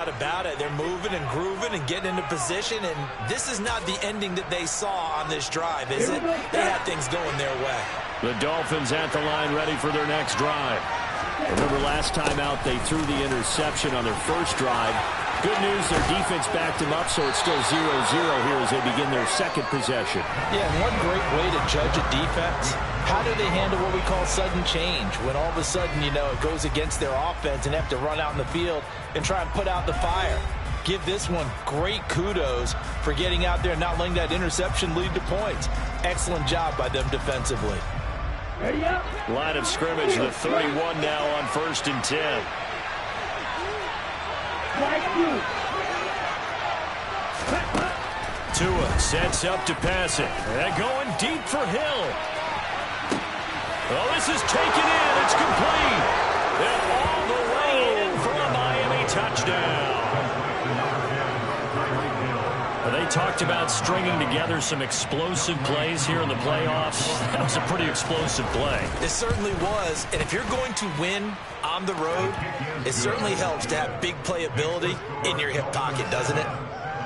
About it. They're moving and grooving and getting into position, and this is not the ending that they saw on this drive, is it? They had things going their way. The Dolphins at the line ready for their next drive. Remember last time out they threw the interception on their first drive. Good news, their defense backed them up, so it's still 0-0 here as they begin their second possession. Yeah, and one great way to judge a defense, how do they handle what we call sudden change? When all of a sudden, you know, it goes against their offense and they have to run out in the field and try and put out the fire. Give this one great kudos for getting out there and not letting that interception lead to points. Excellent job by them defensively. Line of scrimmage, the 31 now on 1st and 10. Tua sets up to pass it. They're going deep for Hill. Oh, this is taken in. It's complete. And all the way in for a Miami touchdown. They talked about stringing together some explosive plays here in the playoffs. That was a pretty explosive play. It certainly was. And if you're going to win on the road, it certainly helps to have big playability in your hip pocket, doesn't it?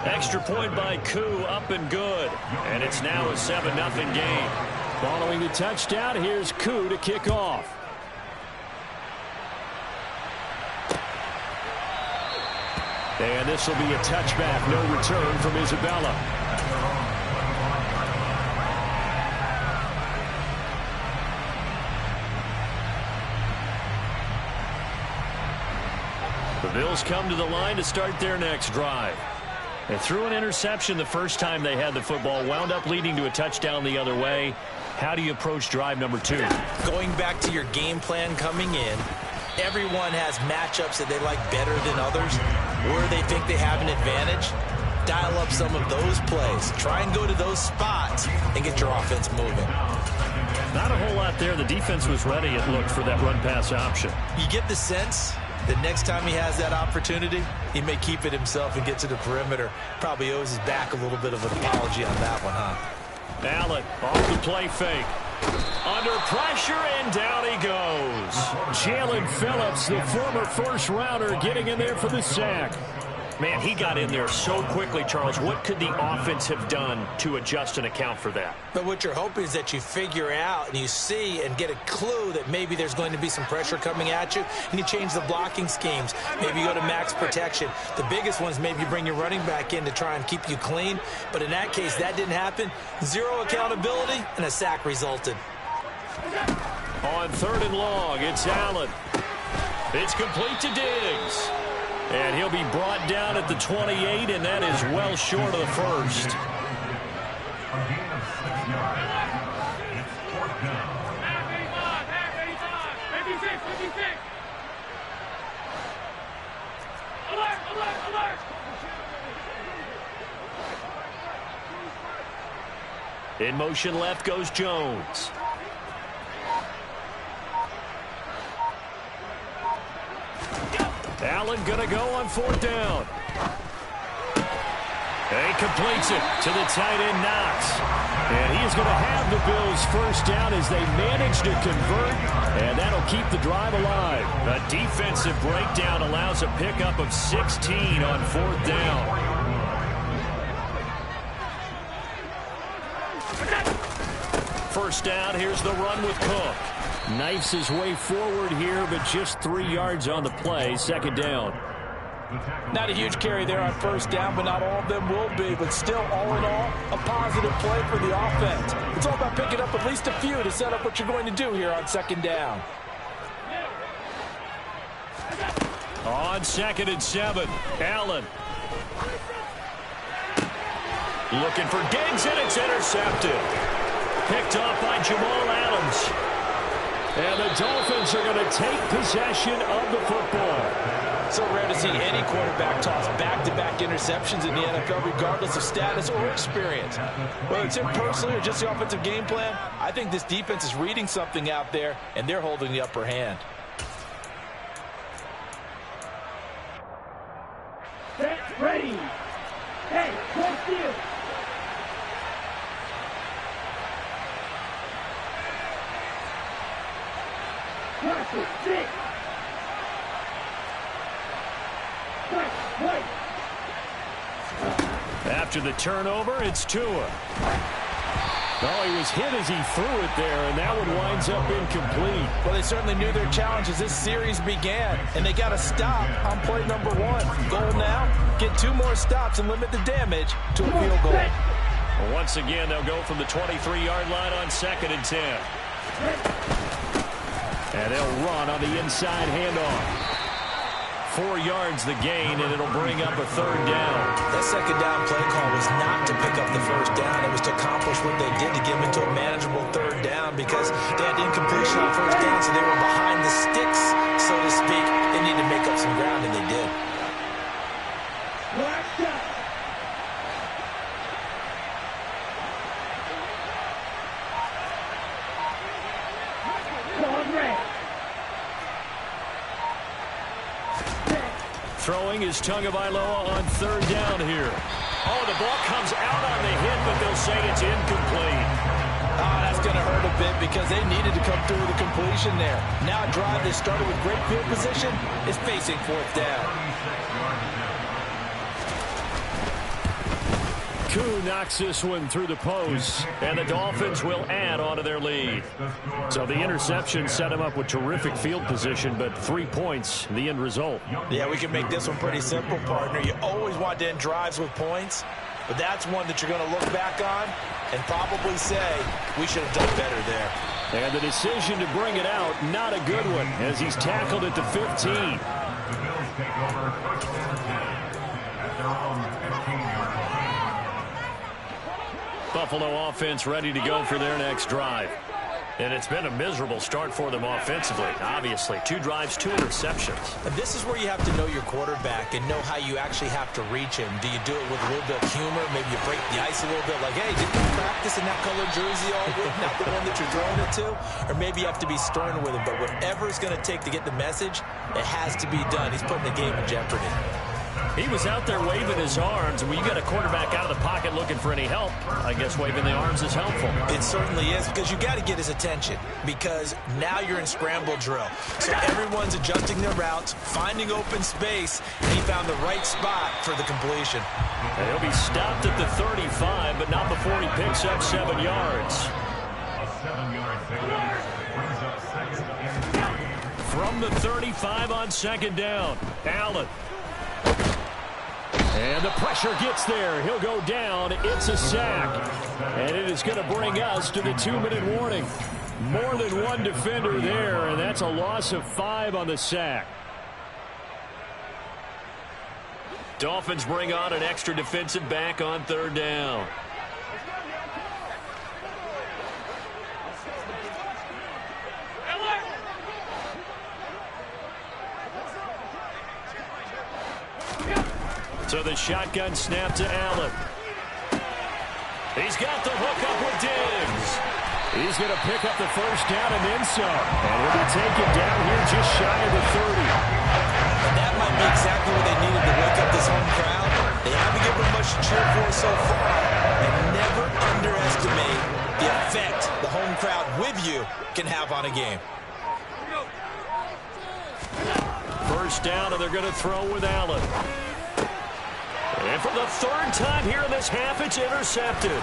Extra point by Koo, up and good. And it's now a 7-0 game. Following the touchdown, here's Koo to kick off. And this will be a touchback, no return from Isabella. The Bills come to the line to start their next drive. They threw an interception the first time they had the football, wound up leading to a touchdown the other way. How do you approach drive number 2? Going back to your game plan coming in, everyone has matchups that they like better than others, where they think they have an advantage. Dial up some of those plays. Try and go to those spots and get your offense moving. Not a whole lot there. The defense was ready, it looked, for that run-pass option. You get the sense that next time he has that opportunity, he may keep it himself and get to the perimeter. Probably owes his back a little bit of an apology on that one, huh? Allen off the play fake. Under pressure, and down he goes. Jalen Phillips, the former first-rounder, getting in there for the sack. Man, he got in there so quickly, Charles. What could the offense have done to adjust and account for that? But what you're hoping is that you figure out and you see and get a clue that maybe there's going to be some pressure coming at you, and you change the blocking schemes. Maybe you go to max protection. The biggest one is maybe you bring your running back in to try and keep you clean. But in that case, that didn't happen. Zero accountability, and a sack resulted. On 3rd and long, it's Allen. It's complete to Diggs. And he'll be brought down at the 28, and that is well short of the first. In motion left goes Jones. Allen going to go on 4th down. And he completes it to the tight end, Knox. And he is going to have the Bills first down as they manage to convert, and that'll keep the drive alive. A defensive breakdown allows a pickup of 16 on 4th down. First down, here's the run with Cook. Knifes his way forward here, but just 3 yards on the play. 2nd down. Not a huge carry there on 1st down, but not all of them will be. But still, all in all, a positive play for the offense. It's all about picking up at least a few to set up what you're going to do here on 2nd down. On 2nd and 7, Allen. Looking for Diggs, and it's intercepted. Picked off by Jamal Adams. And the Dolphins are going to take possession of the football. So rare to see any quarterback toss back-to-back interceptions in the NFL, regardless of status or experience. Whether it's him personally or just the offensive game plan, I think this defense is reading something out there, and they're holding the upper hand. Set, ready. Hey, hold still. Six. right. After the turnover, it's Tua. Oh, he was hit as he threw it there, and that one winds up incomplete. Well, they certainly knew their challenge as this series began, and they got to stop on play number 1. Goal now, get 2 more stops and limit the damage to a field goal. Well, once again, they'll go from the 23-yard line on 2nd and 10. And they'll run on the inside handoff. 4 yards the gain, and it'll bring up a 3rd down. That 2nd down play call was not to pick up the 1st down. It was to accomplish what they did to get them into a manageable 3rd down because they had incompletion on 1st down, so they were behind the sticks, so to speak. They needed to make up some ground, and they did. Black shot. Going red. Throwing is Tagovailoa on 3rd down here. Oh, the ball comes out on the hit, but they'll say it's incomplete. Oh, that's going to hurt a bit because they needed to come through with a completion there. Now a drive that started with great field position is facing 4th down. Koo knocks this one through the post, and the Dolphins will add on to their lead. So the interception set them up with terrific field position, but 3 points, the end result. Yeah, we can make this one pretty simple, partner. You always want to end drives with points, but that's one that you're going to look back on and probably say, we should have done better there. And the decision to bring it out, not a good one, as he's tackled at the 15. Buffalo offense ready to go for their next drive. And it's been a miserable start for them offensively, obviously. 2 drives, 2 interceptions. And this is where you have to know your quarterback and know how you actually have to reach him. Do you do it with a little bit of humor? Maybe you break the ice a little bit, like, hey, didn't you practice in that colored jersey all week, not the one that you're throwing it to? Or maybe you have to be stern with him. But whatever it's going to take to get the message, it has to be done. He's putting the game in jeopardy. He was out there waving his arms, and when you got a quarterback out of the pocket looking for any help, I guess waving the arms is helpful. It certainly is, because you got to get his attention, because now you're in scramble drill. So everyone's adjusting their routes, finding open space, and he found the right spot for the completion. And he'll be stopped at the 35, but not before he picks up 7 yards. From the 35 on 2nd down, Allen. And the pressure gets there. He'll go down. It's a sack. And it is going to bring us to the 2-minute warning. More than one defender there, and that's a loss of 5 on the sack. Dolphins bring on an extra defensive back on 3rd down. So the shotgun snap to Allen. He's got the hook up with Diggs. He's going to pick up the 1st down and then some. And he'll be taken down here just shy of the 30. And that might be exactly what they needed to wake up this home crowd. They haven't given them much to cheer for so far. And never underestimate the effect the home crowd with you can have on a game. 1st down, and they're going to throw with Allen. And for the 3rd time here in this half, it's intercepted.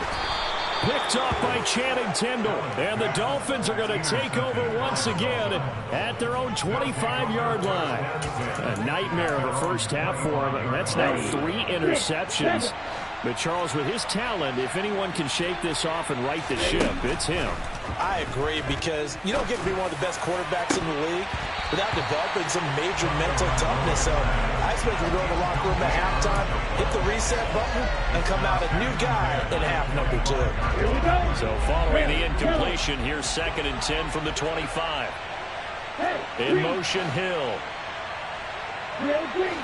Picked off by Channing Tindall. And the Dolphins are going to take over once again at their own 25-yard line. A nightmare of a first half for him. That's now 3 interceptions. But, Charles, with his talent, if anyone can shake this off and right the ship, it's him. I agree, because you don't get to be one of the best quarterbacks in the league without developing some major mental toughness. So I expect him to go in the locker room at halftime, hit the reset button, and come out a new guy in half number 2. Here we go. So following the incompletion, here's 2nd and 10 from the 25. In motion, Hill. Real green.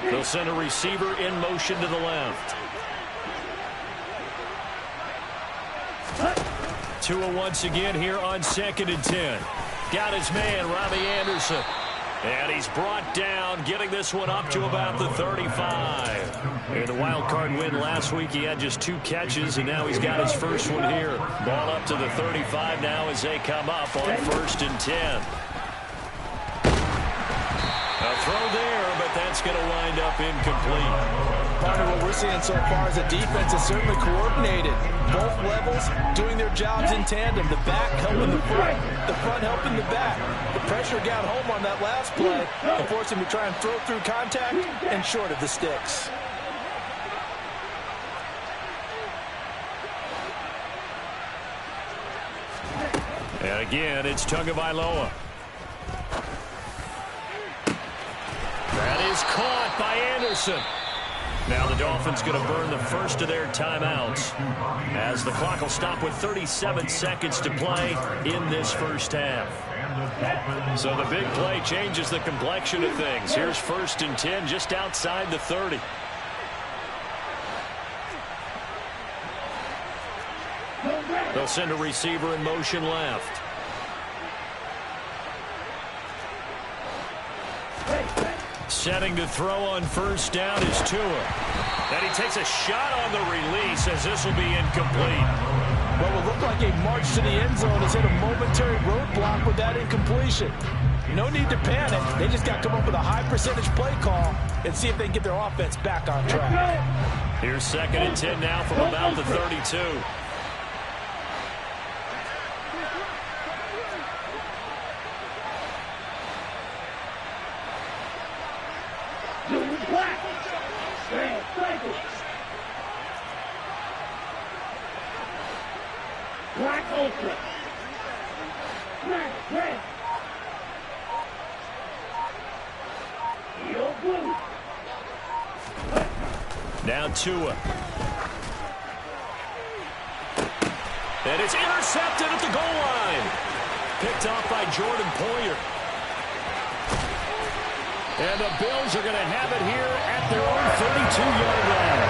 They'll send a receiver in motion to the left. Tua once again here on 2nd and 10. Got his man, Robbie Anderson. And he's brought down, getting this one up to about the 35. In the wild card win last week, he had just 2 catches, and now he's got his first one here. Ball up to the 35 now as they come up on 1st and 10. A throw there, but that's going to wind up incomplete. Partner, what we're seeing so far is the defense is certainly coordinated. Both levels doing their jobs in tandem. The back helping the front helping the back. The pressure got home on that last play and forced him to try and throw through contact and short of the sticks. And again, it's Tagovailoa. That is caught by Anderson. Now the Dolphins going to burn the first of their timeouts as the clock will stop with 37 seconds to play in this first half. So the big play changes the complexion of things. Here's 1st and 10 just outside the 30. They'll send a receiver in motion left. Setting to throw on 1st down is Tua. And he takes a shot on the release as this will be incomplete. What will look like a march to the end zone has hit a momentary roadblock with that incompletion. No need to panic. They just got to come up with a high percentage play call and see if they can get their offense back on track. Here's 2nd and 10 now from about the 32. Now Tua. And it's intercepted at the goal line. Picked off by Jordan Poyer. And the Bills are going to have it here at their own 32-yard line.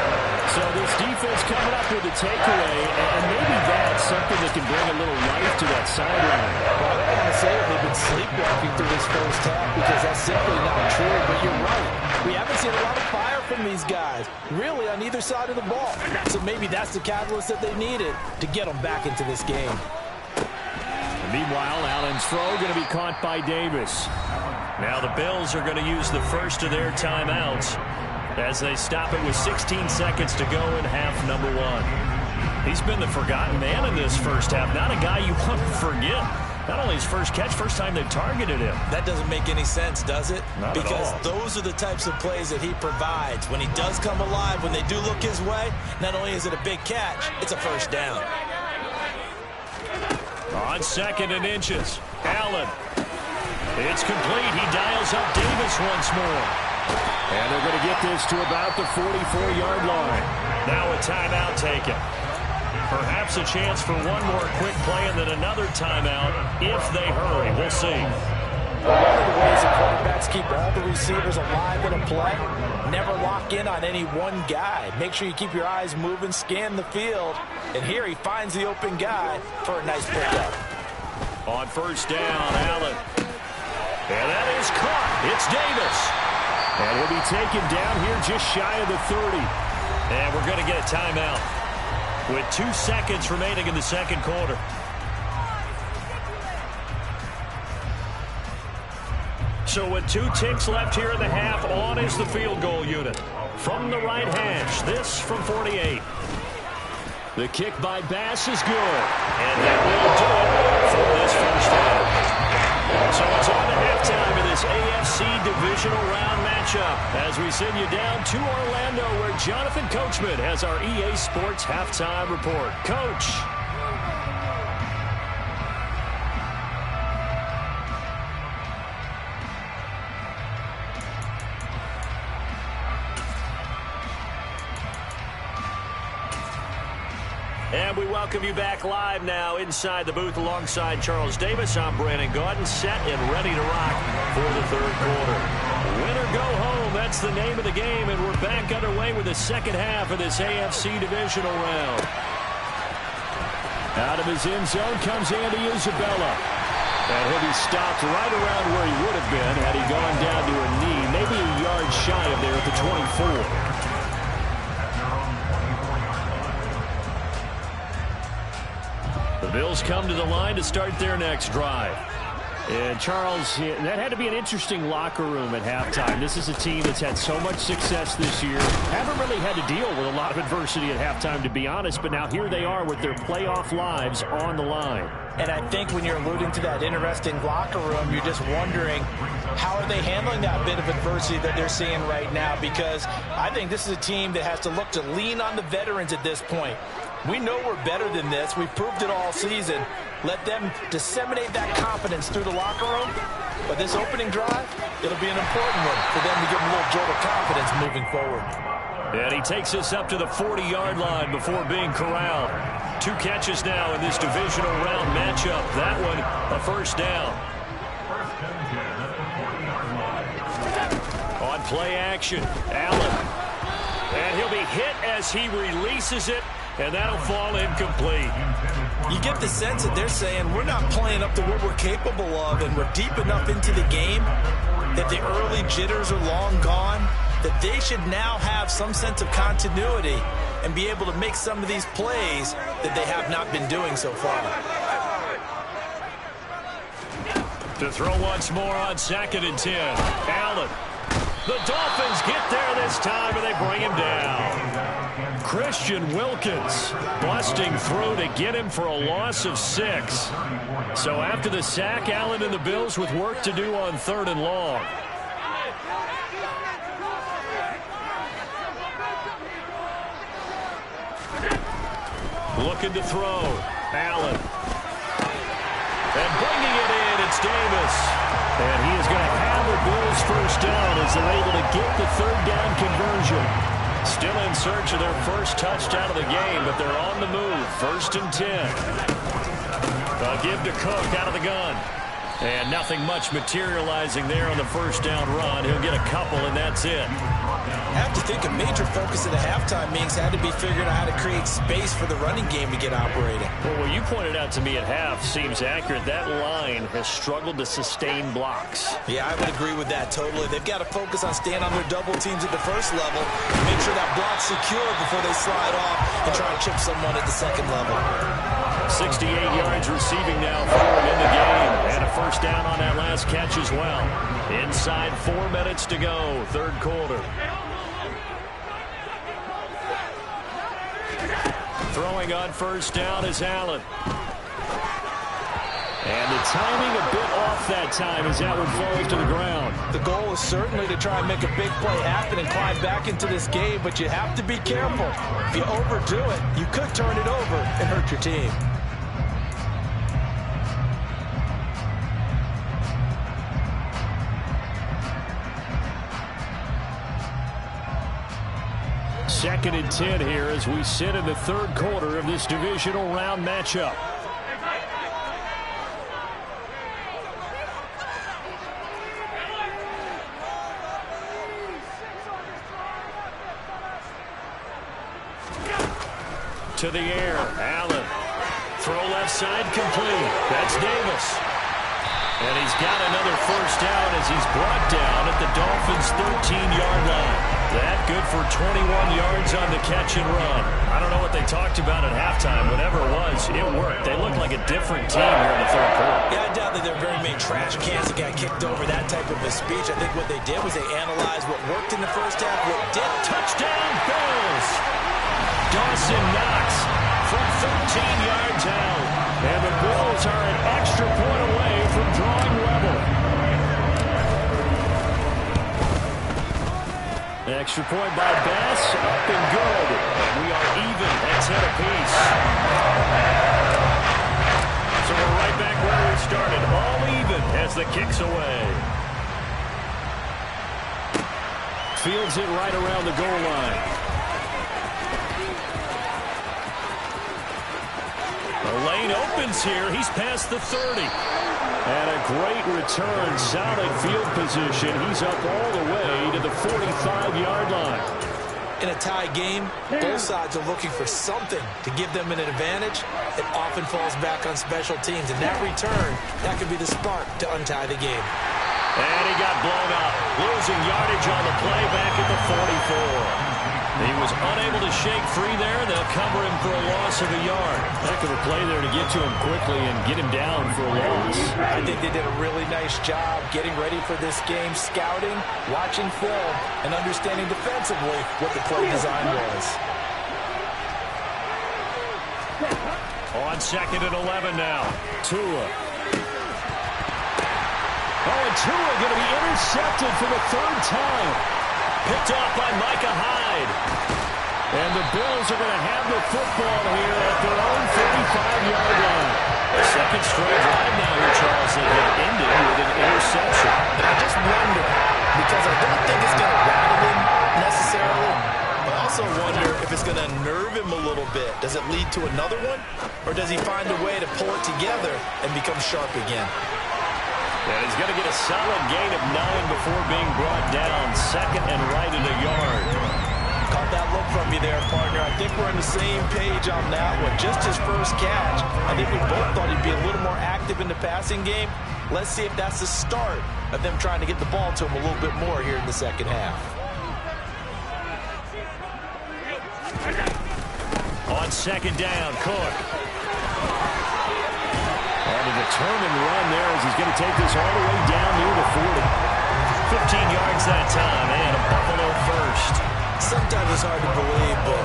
So this defense coming up with a takeaway, and maybe that's something that can bring a little life to that sideline. Well, I don't want to say that they've been sleepwalking through this first half because that's simply not true, but you're right. We haven't seen a lot of fire from these guys, really on either side of the ball. So maybe that's the catalyst that they needed to get them back into this game. Meanwhile, Allen's throw going to be caught by Davis. Now the Bills are going to use the first of their timeouts as they stop it with 16 seconds to go in half number 1. He's been the forgotten man in this first half. Not a guy you want to forget. Not only his first catch, first time they've targeted him. That doesn't make any sense, does it? Not at all. Because those are the types of plays that he provides. When he does come alive, when they do look his way, not only is it a big catch, it's a first down. On 2nd and inches, Allen. It's complete. He dials up Davis once more. And they're going to get this to about the 44-yard line. Now a timeout taken. Perhaps a chance for one more quick play and then another timeout if they hurry. We'll see. One of the ways that quarterbacks keep all the receivers alive in a play, never lock in on any one guy. Make sure you keep your eyes moving, scan the field. And here he finds the open guy for a nice pickup. On 1st down, Allen. And that is caught. It's Davis. And will be taken down here just shy of the 30. And we're going to get a timeout with 2 seconds remaining in the second quarter. So with 2 ticks left here in the half, on is the field goal unit. From the right hash, this from 48. The kick by Bass is good. And that will do it for this first half. So it's on to halftime of this AFC Divisional Round matchup as we send you down to Orlando where Jonathan Coachman has our EA Sports Halftime Report. Coach. And we welcome you back live now inside the booth alongside Charles Davis. I'm Brandon Gaudin, set and ready to rock for the third quarter. Win or go home, that's the name of the game, and we're back underway with the second half of this AFC Divisional Round. Out of his end zone comes Andy Isabella. And he'll be stopped right around where he would have been had he gone down to a knee, maybe a yard shy of there at the 24. The Bills come to the line to start their next drive. And Charles, that had to be an interesting locker room at halftime. This is a team that's had so much success this year. Haven't really had to deal with a lot of adversity at halftime, to be honest, but now here they are with their playoff lives on the line. And I think when you're alluding to that interesting locker room, you're just wondering how are they handling that bit of adversity that they're seeing right now, because I think this is a team that has to look to lean on the veterans at this point. We know we're better than this. We've proved it all season. Let them disseminate that confidence through the locker room. But this opening drive, it'll be an important one for them to give them a little jolt of confidence moving forward. And he takes us up to the 40-yard line before being corralled. 2 catches now in this divisional round matchup. That one, a first down. On play action, Allen. And he'll be hit as he releases it, and that'll fall incomplete. You get the sense that they're saying we're not playing up to what we're capable of, and we're deep enough into the game that the early jitters are long gone, that they should now have some sense of continuity and be able to make some of these plays that they have not been doing so far. To throw once more on 2nd and 10. Allen. The Dolphins get there this time, and they bring him down. Christian Wilkins busting through to get him for a loss of 6. So after the sack, Allen and the Bills with work to do on 3rd and long. Looking to throw. Allen. And bringing it in, it's Davis. And he is going to have the Bills first down as they're able to get the 3rd down conversion. Still in search of their first touchdown of the game, but they're on the move. 1st and 10. They'll give to Cook out of the gun. And nothing much materializing there on the first down run. He'll get a couple, and that's it. I have to think a major focus at the halftime meetings had to be figuring out how to create space for the running game to get operating. Well, what you pointed out to me at half seems accurate. That line has struggled to sustain blocks. Yeah, I would agree with that totally. They've got to focus on staying on their double teams at the first level, make sure that block's secure before they slide off and try and chip someone at the second level. 68 yards receiving now forward in the game, and a first down on that last catch as well. Inside 4 minutes to go, 3rd quarter. Throwing on first down is Allen. And the timing a bit off that time as that one falls to the ground. The goal is certainly to try and make a big play happen and climb back into this game, but you have to be careful. If you overdo it, you could turn it over and hurt your team. Second and 10 here as we sit in the 3rd quarter of this divisional round matchup. To the air, Allen. Throw left side complete. That's Davis. And he's got another first down as he's brought down at the Dolphins' 13-yard line. That good for 21 yards on the catch and run. I don't know what they talked about at halftime. Whatever it was, it worked. They look like a different team here in the 3rd quarter. Yeah, I doubt that there are very many trash cans that got kicked over, that type of a speech. I think what they did was they analyzed what worked in the first half, what didn't. Touchdown, Bills! Dawson Knox from 13 yards out. And the Bills are an extra point away from drawing level. Extra point by Bass, up and good. We are even at 10 apiece. So we're right back where we started, all even as the kick's away. Fields it right around the goal line. The lane opens here. He's past the 30. And a great return, solid field position. He's up all the way to the 45-yard line. In a tie game, both sides are looking for something to give them an advantage. It often falls back on special teams. And that return, that could be the spark to untie the game. And he got blown up. Losing yardage on the play back at the 44. He was unable to shake free there. They'll cover him for a loss of a yard. Heck of a play there to get to him quickly and get him down for a loss. I think they did a really nice job getting ready for this game, scouting, watching film, and understanding defensively what the play design was. On 2nd and 11 now. Tua. Oh, and Tua going to be intercepted for the 3rd time. Picked off by Micah Hyde. And the Bills are going to have the football here at their own 35-yard line. Second straight drive now here, Charles, that have ended with an interception. And I just wonder, because I don't think it's going to rattle him necessarily, but I also wonder if it's going to nerve him a little bit. Does it lead to another one? Or does he find a way to pull it together and become sharp again? And he's going to get a solid gain of 9 before being brought down. 2nd and right in a yard. Caught that look from you there, partner. I think we're on the same page on that one. Just his first catch. I think we both thought he'd be a little more active in the passing game. Let's see if that's the start of them trying to get the ball to him a little bit more here in the second half. On 2nd down, Cook. And a determined run there as he's going to take this all the way down near the 40. 15 yards that time, and a Buffalo first. Sometimes it's hard to believe, but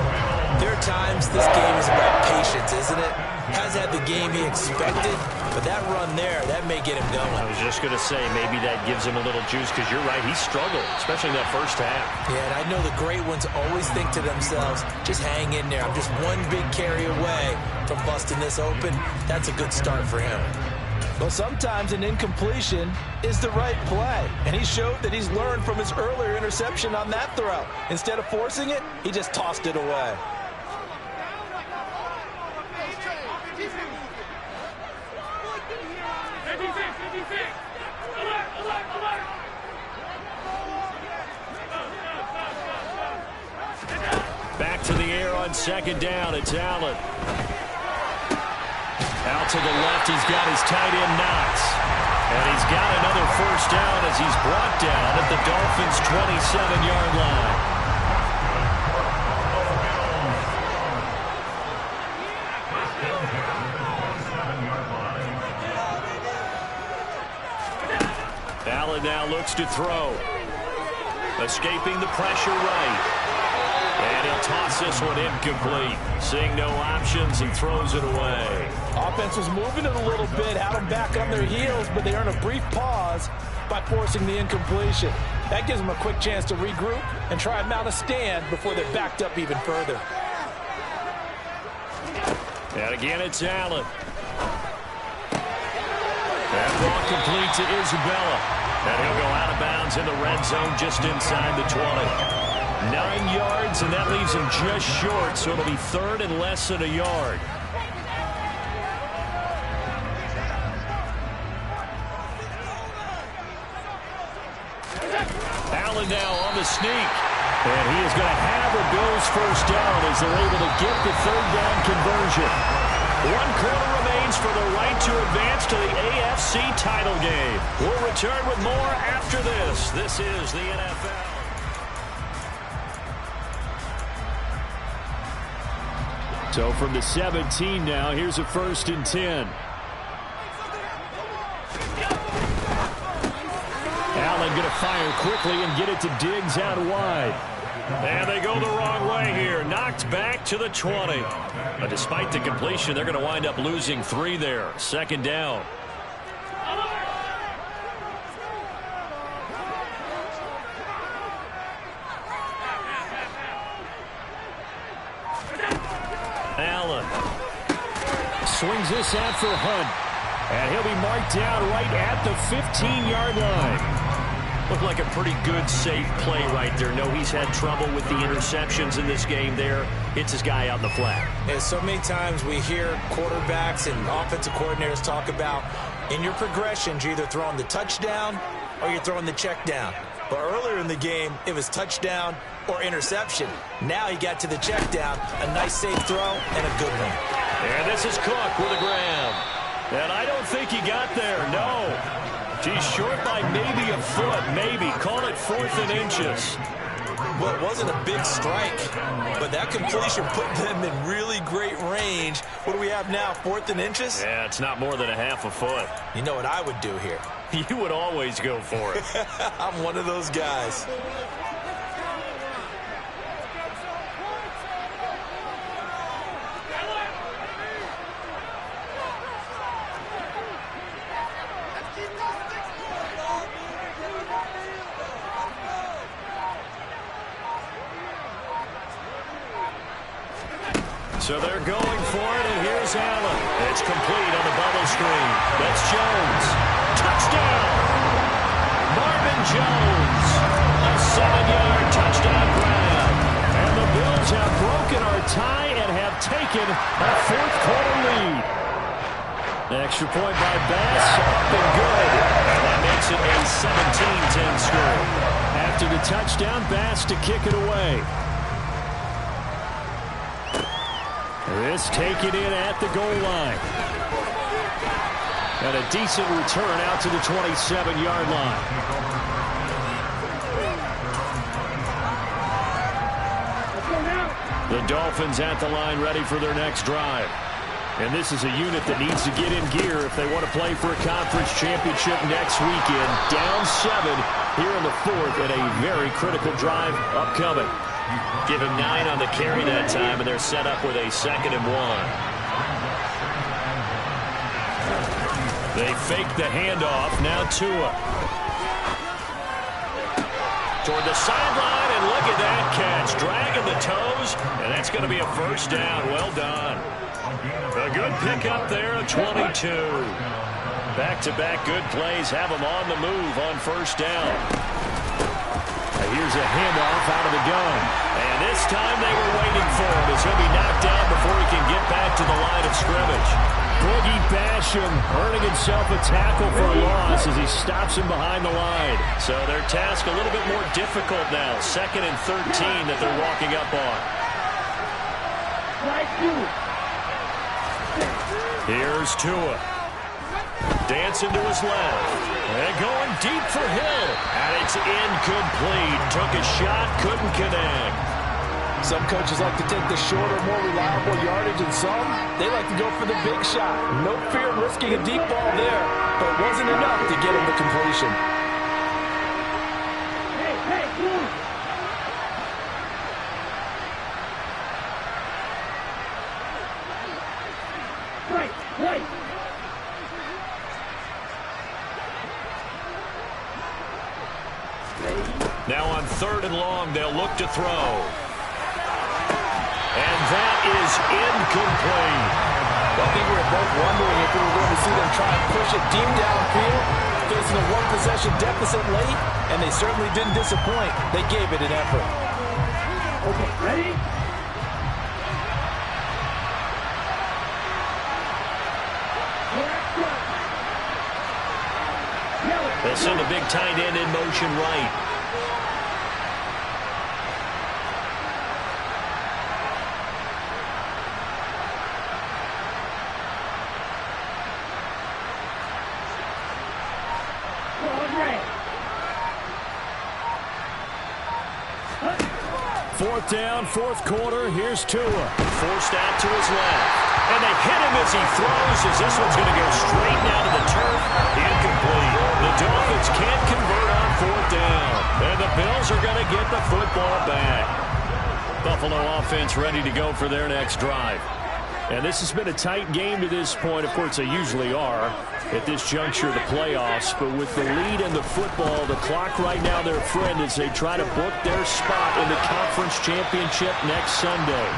there are times this game is about patience, isn't it? Has had the game he expected, but that run there, that may get him going. I was just going to say, maybe that gives him a little juice, because you're right, he struggled, especially in that first half. Yeah, and I know the great ones always think to themselves, just hang in there. I'm just one big carry away from busting this open. That's a good start for him. Well, sometimes an incompletion is the right play, and he showed that he's learned from his earlier interception on that throw. Instead of forcing it, he just tossed it away. Back to the air on 2nd down. It's Allen. Out to the left, he's got his tight end Knox. And he's got another first down as he's brought down at the Dolphins' 27-yard line. Allen now looks to throw. Escaping the pressure right. And he'll toss this one incomplete. Seeing no options, he throws it away. Offense was moving it a little bit, had them back on their heels, but they earn a brief pause by forcing the incompletion. That gives them a quick chance to regroup and try and mount a stand before they're backed up even further. And again, it's Allen. That ball complete to Isabella. And he'll go out of bounds in the red zone just inside the 20. 9 yards, and that leaves him just short, so it'll be 3rd and less than a yard. Allen now on the sneak. And he is going to have a Bills first down as they're able to get the 3rd down conversion. 1 quarter remains for the right to advance to the AFC title game. We'll return with more after this. This is the NFL. So from the 17 now, here's a 1st and 10. Allen going to fire quickly and get it to Diggs out wide. And they go the wrong way here. Knocked back to the 20. But despite the completion, they're going to wind up losing 3 there. 2nd down. Allen swings this out for Hunt. And he'll be marked down right at the 15-yard line. Looked like a pretty good, safe play right there. No, he's had trouble with the interceptions in this game there. Hits his guy out in the flat. Yeah, so many times we hear quarterbacks and offensive coordinators talk about in your progressions, you're either throwing the touchdown or you're throwing the check down. But earlier in the game, it was touchdown or interception. Now he got to the check down, a nice safe throw, and a good one. And this is Cook with a grab. And I don't think he got there, no. He's short by maybe a foot, maybe. Call it 4th and inches. Well, it wasn't a big strike, but that completion put them in really great range. What do we have now, 4th and inches? Yeah, it's not more than a half a foot. You know what I would do here? You would always go for it. I'm one of those guys. So they're going for it, and here's Allen. It's complete on the bubble screen. That's Jones. Touchdown! Marvin Jones. A 7-yard touchdown grab. And the Bills have broken our tie and have taken a 4th quarter lead. Extra point by Bass, up and good. And that makes it a 17-10 score. After the touchdown, Bass to kick it away. This taken in at the goal line. And a decent return out to the 27-yard line. The Dolphins at the line ready for their next drive. And this is a unit that needs to get in gear if they want to play for a conference championship next weekend. Down 7 here in the 4th and a very critical drive upcoming. Give him 9 on the carry that time, and they're set up with a 2nd and 1. They fake the handoff. Now Tua. Toward the sideline, and look at that catch. Dragging the toes, and that's going to be a 1st down. Well done. A good pickup there, a 22. Back-to-back good plays have them on the move on 1st down. Here's a handoff out of the gun. And this time they were waiting for him as he'll be knocked down before he can get back to the line of scrimmage. Boogie Basham earning himself a tackle for a loss as he stops him behind the line. So their task a little bit more difficult now. 2nd and 13 that they're walking up on. Here's Tua. Dancing to his left. And going deep for Hill. And it's incomplete. Took a shot, couldn't connect. Some coaches like to take the shorter, more reliable yardage, and some, they like to go for the big shot. No fear of risking a deep ball there, but it wasn't enough to get him the completion. Now on 3rd and long, they'll look to throw. And that is incomplete. I think we were both wondering if we were going to see them try and push it deep downfield, facing a 1-possession deficit late, and they certainly didn't disappoint. They gave it an effort. Okay, ready? They'll send a big tight end in motion right. Fourth down, 4th quarter. Here's Tua. Forced out to his left. And they hit him as he throws, as this one's going to go straight down to the turf. Incomplete. The Dolphins can't convert on 4th down. And the Bills are going to get the football back. Buffalo offense ready to go for their next drive. And this has been a tight game to this point. Of course, they usually are at this juncture of the playoffs. But with the lead in the football, the clock right now their friend as they try to book their spot in the conference championship next Sunday.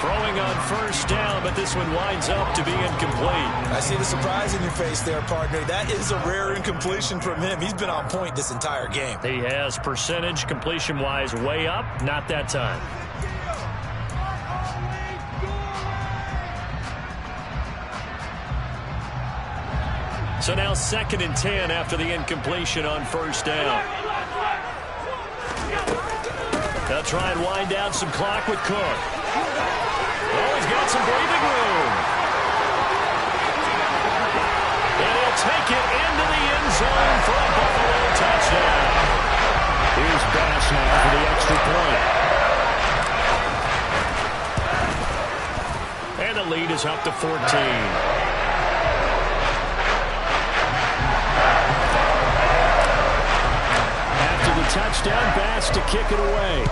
Throwing on 1st down, but this one winds up to be incomplete. I see the surprise in your face there, partner. That is a rare incompletion from him. He's been on point this entire game. He has percentage completion-wise way up, not that time. So now 2nd and 10 after the incompletion on 1st down. They'll try and wind down some clock with Cook. Oh, he's got some breathing room. And he'll take it into the end zone for a Buffalo touchdown. Here's Bass now for the extra point. And the lead is up to 14. After the touchdown, Bass to kick it away.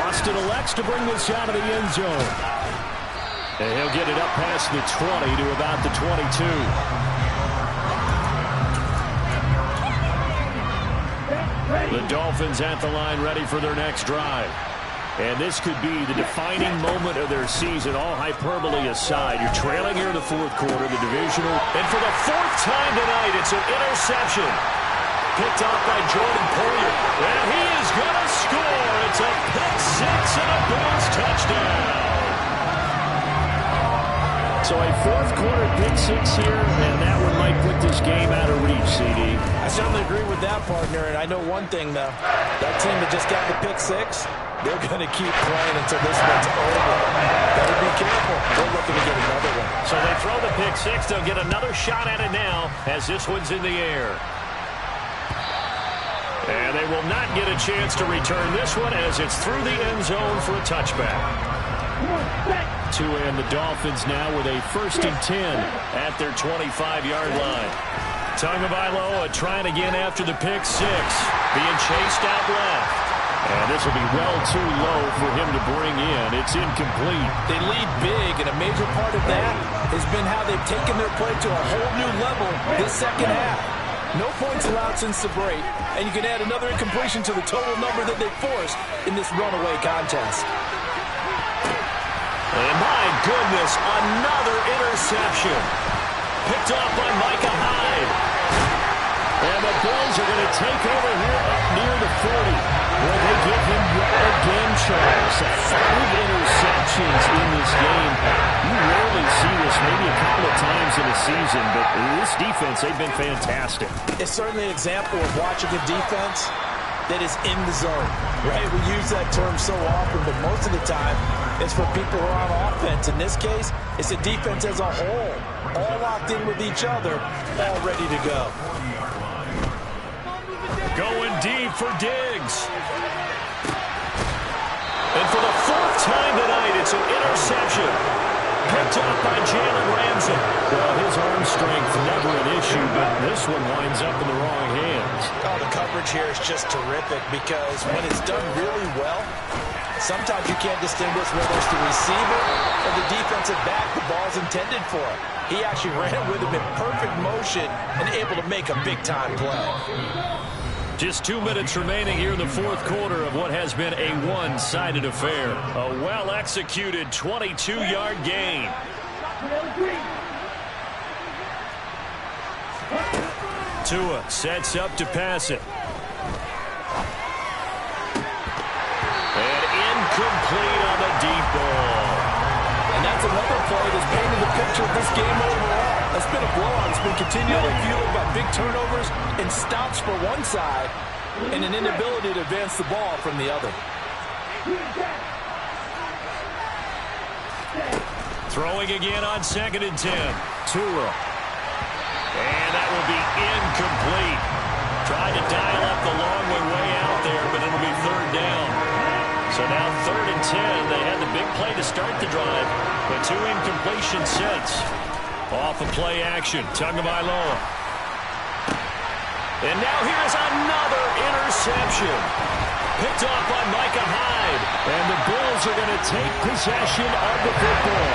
Austin elects to bring this out of the end zone. And he'll get it up past the 20 to about the 22. The Dolphins at the line ready for their next drive. And this could be the defining moment of their season, all hyperbole aside. You're trailing here in the fourth quarter, the divisional. And for the fourth time tonight, it's an interception. Picked off by Jordan Poyer. And he is going to score. It's a pick six and a Bills touchdown. So a fourth quarter pick six here, and that one might put this game out of reach, CD. I certainly agree with that, partner. And I know one thing, though. That team that just got the pick six, they're going to keep playing until this one's over. Better be careful. They're looking to get another one. So they throw the pick six. They'll get another shot at it now as this one's in the air. And they will not get a chance to return this one as it's through the end zone for a touchback. To end the Dolphins now with a 1st and 10 at their 25-yard line. Tagovailoa trying again after the pick six. Being chased out left. And this will be well too low for him to bring in. It's incomplete. They lead big, and a major part of that has been how they've taken their play to a whole new level this second half. No points allowed since the break, and you can add another incompletion to the total number that they forced in this runaway contest. And my goodness, another interception. Picked off by Micah Hyde. And the Bills are going to take over here up near the 40. Well, they give him yet again, Charles. 5 interceptions in this game. You rarely see this, maybe a couple of times in a season, but this defense, they've been fantastic. It's certainly an example of watching a defense that is in the zone, right? We use that term so often, but most of the time, it's for people who are on offense. In this case, it's a defense as a whole, all locked in with each other, all ready to go. Going deep for Diggs. And for the 4th time tonight, it's an interception. Picked up by Jalen Ramsey. Well, his arm strength never an issue, but this one winds up in the wrong hands. Oh, the coverage here is just terrific because when it's done really well, sometimes you can't distinguish whether it's the receiver or the defensive back the ball's intended for. He actually ran with him in perfect motion and able to make a big-time play. Just 2 minutes remaining here in the fourth quarter of what has been a one-sided affair. A well-executed 22-yard gain. Tua sets up to pass it. And incomplete on the deep ball. And that's another play that's painted the picture of this game overall. It's been a blowout. It's been continually fueled by big turnovers and stops for one side and an inability to advance the ball from the other. Throwing again on 2nd and 10. Tua. And that will be incomplete. Tried to dial up the long way out there, but it'll be 3rd down. So now 3rd and 10. They had the big play to start the drive, but 2 incompletions since. Off of play action, Tagovailoa. And now here's another interception. Picked off by Micah Hyde. And the Bills are going to take possession of the football.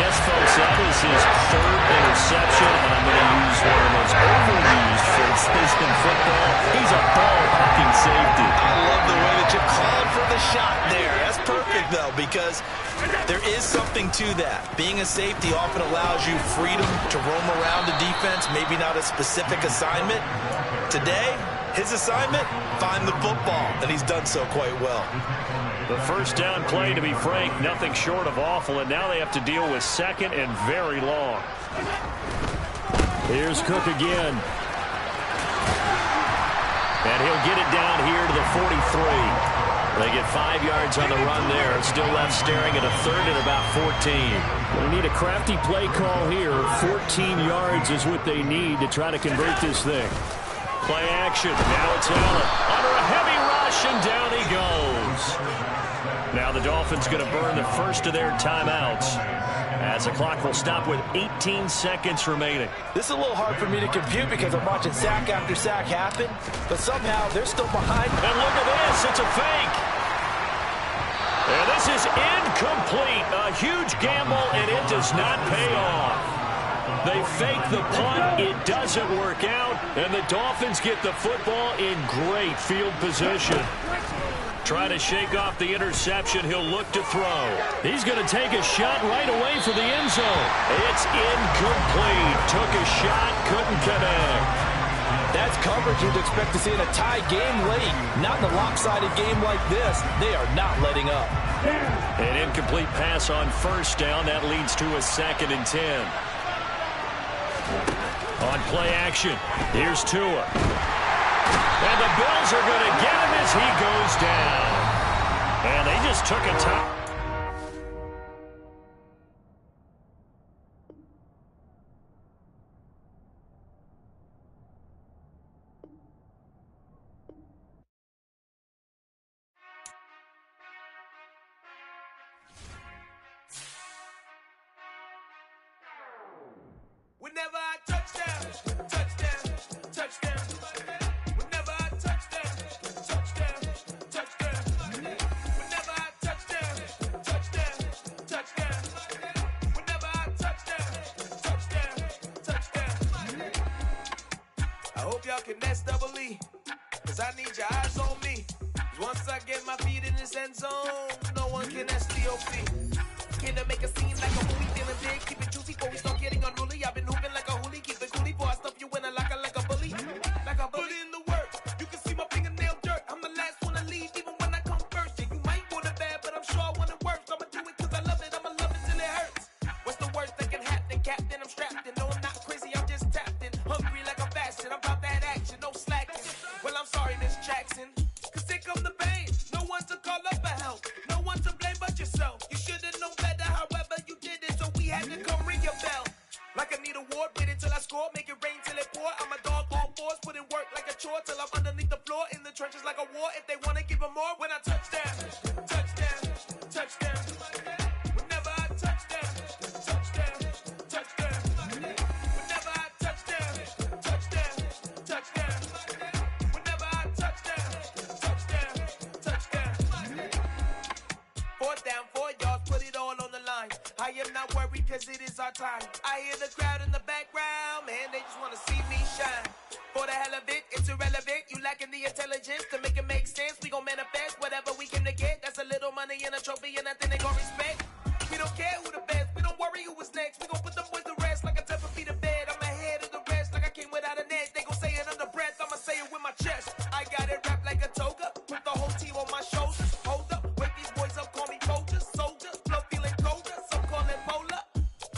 Yes, folks, that is his 3rd interception, and I'm going to use one of the most overused phrases in football. He's a ball-hawking safety. I love the way that you called for the shot there. That's perfect, though, because there is something to that. Being a safety often allows you freedom to roam around the defense, maybe not a specific assignment. Today, his assignment, find the football, and he's done so quite well. The first down play, to be frank, nothing short of awful, and now they have to deal with 2nd and very long. Here's Cook again. And he'll get it down here to the 43. They get 5 yards on the run there. Still left staring at a third and about 14. They need a crafty play call here. 14 yards is what they need to try to convert this thing. Play action. Now it's Allen. Under a heavy rush, and down he goes. Now the Dolphins going to burn the first of their timeouts, as the clock will stop with 18 seconds remaining. This is a little hard for me to compute because I'm watching sack after sack happen, but somehow they're still behind. And look at this. It's a fake. And this is incomplete. A huge gamble, and it does not pay off. They fake the punt. It doesn't work out, and the Dolphins get the football in great field position. Trying to shake off the interception. He'll look to throw. He's going to take a shot right away for the end zone. It's incomplete. Took a shot, couldn't connect. That's coverage you'd expect to see in a tie game late. Not in a lopsided game like this. They are not letting up. An incomplete pass on first down. That leads to a 2nd and 10. On play action, here's Tua. And the Bills are going to get him as he goes down. And they just took a time. Whenever I touchdown, touchdown, touchdown. Whenever I touchdown, touchdown, touchdown. Whenever I touchdown, touchdown, touchdown. Whenever I touchdown, touchdown. I hope y'all can nest double E, cause I need your eyes on me. Once I get my feet in this end zone, no one can STOP. Can I make a scene like a movie, feeling big, keep it juicy before we start getting unruly. I've been hooping like a hoolie, keep it coolie, before I stuff you in a locker like a bully. Like a bully. Put in the work, you can see my fingernail dirt. I'm the last one to leave, even when I come first. Yeah, you might want it bad, but I'm sure I want it worse. I'ma do it cause I love it, I'ma love it till it hurts. What's the worst that can happen, Captain? I'm strapped in, no I'm not crazy, I'm just tapped in. Hungry like a bastard, I'm about that action, no slacking. Well, I'm sorry, Miss Jackson, cause here come the pain. No one to call up for help, no one to blame but yourself. You should've known better, however you did it, so we had to come ring your bell. Like I need a ward, wait until I score, make it rain till it pour. I'm a dog, all fours, put in work like a chore till I'm underneath the floor, in the trenches like a war. If they wanna give them more, when I touchdown, touchdown, touchdown. Whenever I touchdown, touchdown, touchdown. Whenever I touchdown, touchdown, touchdown. Whenever I touchdown, touchdown, touchdown. 4th down, 4 yards, put it all on the line. I am not worried cause it is our time. I hear the crowd in the background, man, they just wanna see me shine. For the hell of it, it's irrelevant. You lacking the intelligence to make it make sense. We gon' manifest whatever we came to get. That's a little money and a trophy and nothing they gon' respect. We don't care who the best, we don't worry who was next. We gon' put them boys to rest like a 10 feet of bed. I'm ahead of the rest like I came without a net. They gon' say it under breath, I'ma say it with my chest. I got it wrapped like a toga, put the whole team on my shoulders. Hold up, wake these boys up, call me soldiers, soldiers. Flow feeling colder, some call it polar.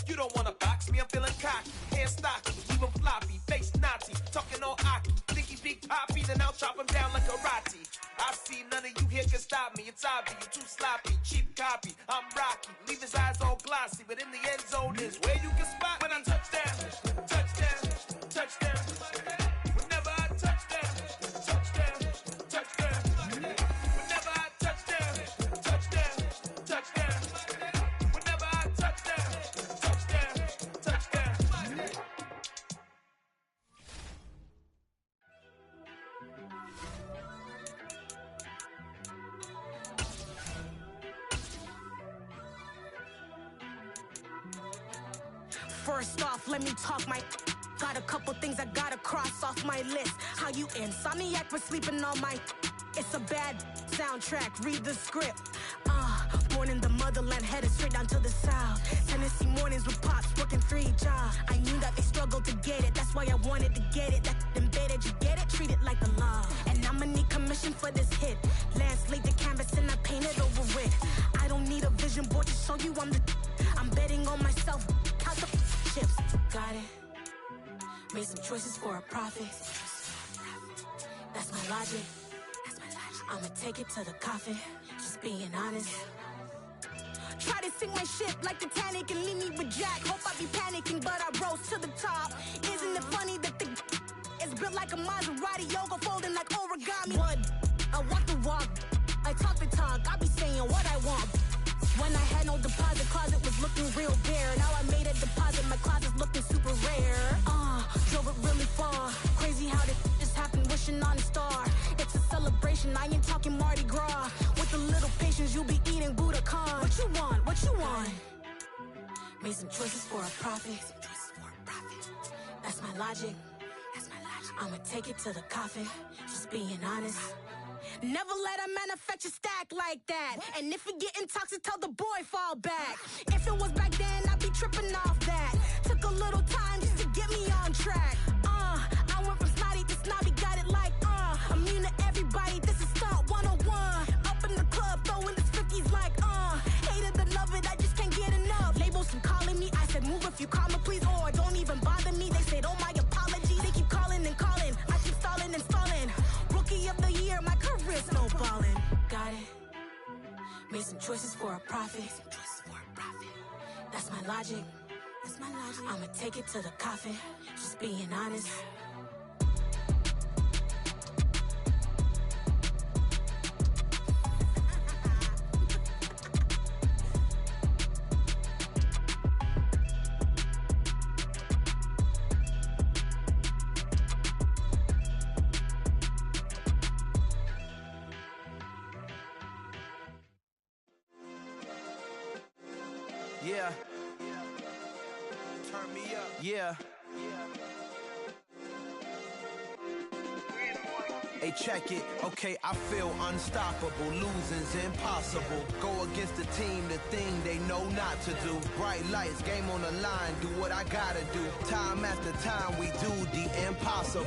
You don't wanna box me, I'm feeling cocky. Hair stocky, even floppy, face Nazi. Talking all aki, thinky big poppy, then I'll chop him down like karate. I see none of you here can stop me. It's obvious, you too sloppy, cheap copy. I'm Rocky, leave his eyes all glossy, but in the end zone is where you can spot when I touchdown, touchdown, touchdown. Whenever I touchdown, touchdown, touchdown. Whenever I touchdown, touchdown, touchdown. Whenever I touchdown, touchdown, touchdown. First off, let me talk my. Got a couple things I gotta cross off my list. How you insomniac for sleeping on my. It's a bad soundtrack, read the script. Born in the motherland, headed straight down to the south. Tennessee mornings with pops, working 3 jobs. I knew that they struggled to get it, that's why I wanted to get it. That embedded, you get it, treat it like a law. And I'ma need commission for this hit. Lance laid the canvas and I painted over it. I don't need a vision board to show you I'm betting on myself, count the chips. Got it, made some choices for a profit. That's my logic. That's my logic. I'ma take it to the coffin, just being honest. Try to sink my ship like Titanic and leave me with Jack. Hope I be panicking, but I rose to the top. Isn't it funny that the is built like a Maserati, yoga folding like origami? What? I walk the walk, I talk the talk, I be saying what I want. When I had no deposit, closet was looking real bare. Now I made a deposit, my closet's looking super rare. Drove it really far. Crazy how this just happened, wishing on a star. It's a celebration, I ain't talking Mardi Gras. With a little patience, you'll be eating Budokan. What you want? What you want? Made some choices for a profit. That's my logic. I'ma take it to the coffin, just being honest. Never let a manufacture stack like that. And if it getting toxic, tell the boy fall back. If it was back then, I'd be tripping off that. Took a little time just to get me on track. I went from snotty to snobby, got it like immune to everybody, this is stunt 101. Up in the club, throwing this 50s like hate it or love it, I just can't get enough. Labels from calling me, I said move if you call me please, or don't even bother me. They said oh my apologies, they keep calling and calling. I keep stalling and stalling. Rookie of the year, my career snowballing. Got it. Made some choices for a profit. That's my logic. I'ma take it to the coffin, just being honest. Yeah. Turn me up. Yeah. Hey, check it. Okay, I feel unstoppable. Losing's impossible. Go against the team, the thing they know not to do. Bright lights, game on the line. Do what I gotta do. Time after time, we do the impossible.